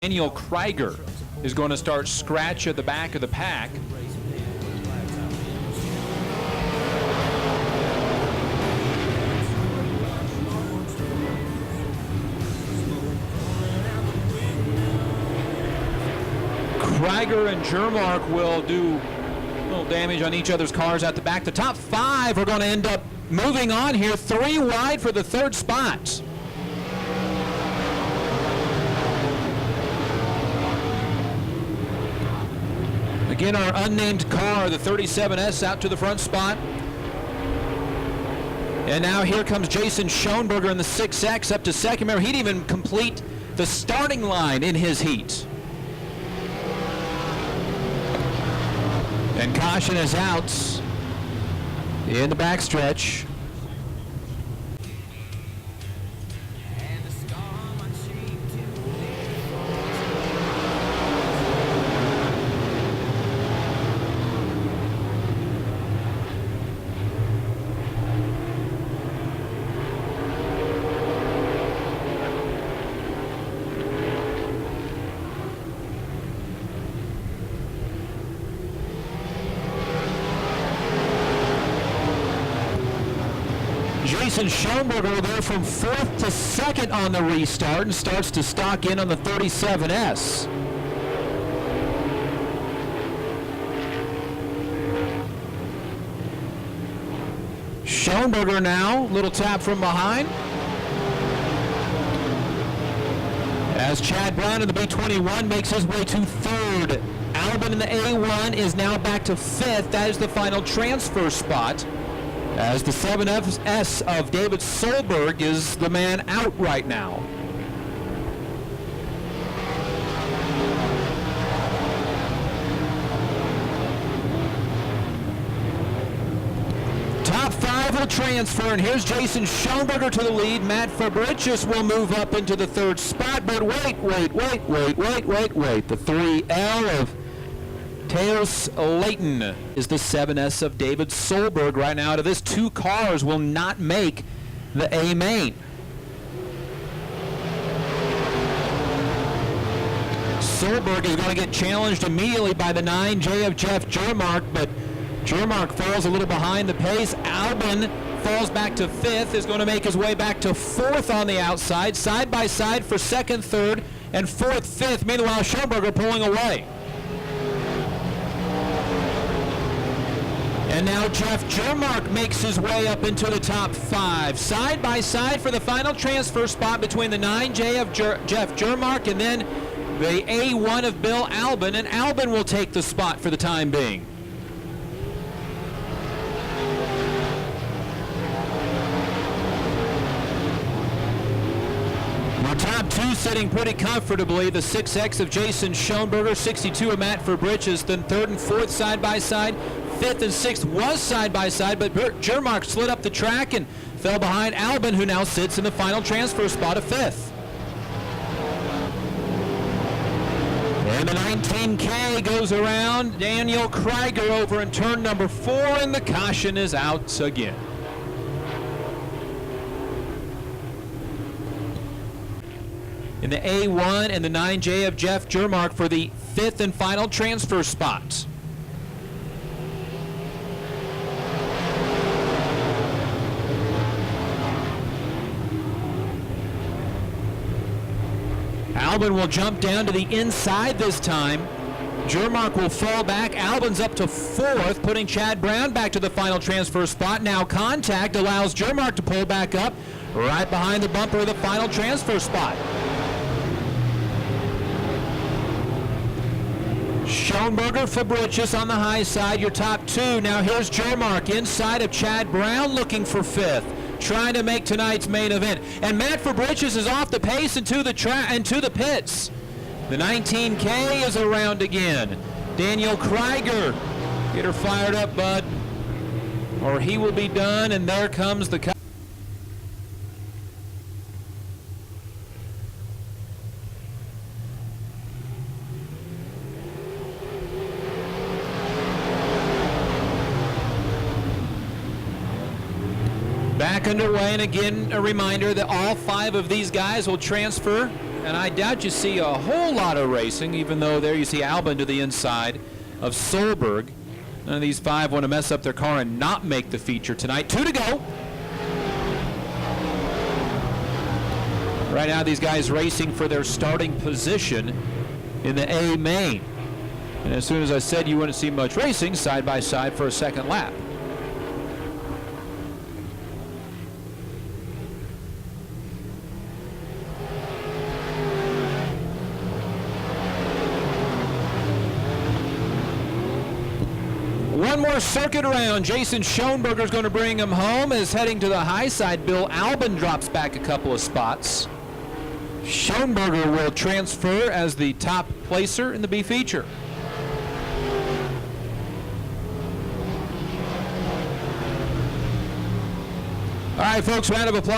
Daniel Krieger is going to start scratch at the back of the pack. Krieger and Jermark will do a little damage on each other's cars at the back. The top five are going to end up moving on here, 3 wide for the third spot. Again, our unnamed car, the 37S, out to the front spot. And now here comes Jason Schoenberger in the 6X up to second. Remember, he didn't even complete the starting line in his heat. And caution is out in the backstretch. Jason Schoenberger there from 4th to 2nd on the restart and starts to stock in on the 37S. Schoenberger now, little tap from behind. As Chad Brown in the B21 makes his way to 3rd. Albin in the A1 is now back to 5th. That is the final transfer spot, as the 7S of David Solberg is the man out right now. Top 5 will transfer, and here's Jason Schoenberger to the lead. Matt Fabricius will move up into the 3rd spot, but wait. The 3L of Teos Layton is the 7S of David Solberg right now. Out of this, 2 cars will not make the A main. Solberg is going to get challenged immediately by the 9J of Jeff Jermark, but Jermark falls a little behind the pace. Albin falls back to 5th, is going to make his way back to 4th on the outside, side by side for 2nd, 3rd, and 4th, 5th. Meanwhile, Schoenberger pulling away. And now Jeff Jermark makes his way up into the top 5. Side by side for the final transfer spot between the 9J of Jeff Jermark and then the A1 of Bill Albin. And Albin will take the spot for the time being. Our top 2 sitting pretty comfortably. The 6X of Jason Schoenberger, 62 of Matt Fabricius, then 3rd and 4th side by side. 5th and 6th was side by side, but Jermark slid up the track and fell behind Albin, who now sits in the final transfer spot of 5th. And the 19K goes around Daniel Krieger over in turn number 4, and the caution is out again. In the A1 and the 9J of Jeff Jermark for the 5th and final transfer spot. Albin will jump down to the inside this time. Jermark will fall back. Albin's up to 4th, putting Chad Brown back to the final transfer spot. Now contact allows Jermark to pull back up right behind the bumper of the final transfer spot. Schoenberger, Fabricius on the high side, your top 2. Now here's Jermark inside of Chad Brown looking for 5th. Trying to make tonight's main event. And Matt Fabricius is off the pace into the pits. The 19K is around again. Daniel Krieger, get her fired up, bud, or he will be done. And there comes the back underway, and again a reminder that all 5 of these guys will transfer and I doubt you see a whole lot of racing, even though there you see Albin to the inside of Solberg. None of these 5 want to mess up their car and not make the feature tonight. 2 to go. Right now, these guys racing for their starting position in the A main. And as soon as I said you wouldn't see much racing, side by side for a second lap. One more circuit around. Jason Schoenberger's going to bring him home. Is heading to the high side. Bill Albin drops back a couple of spots. Schoenberger will transfer as the top placer in the B feature. All right, folks, round of applause.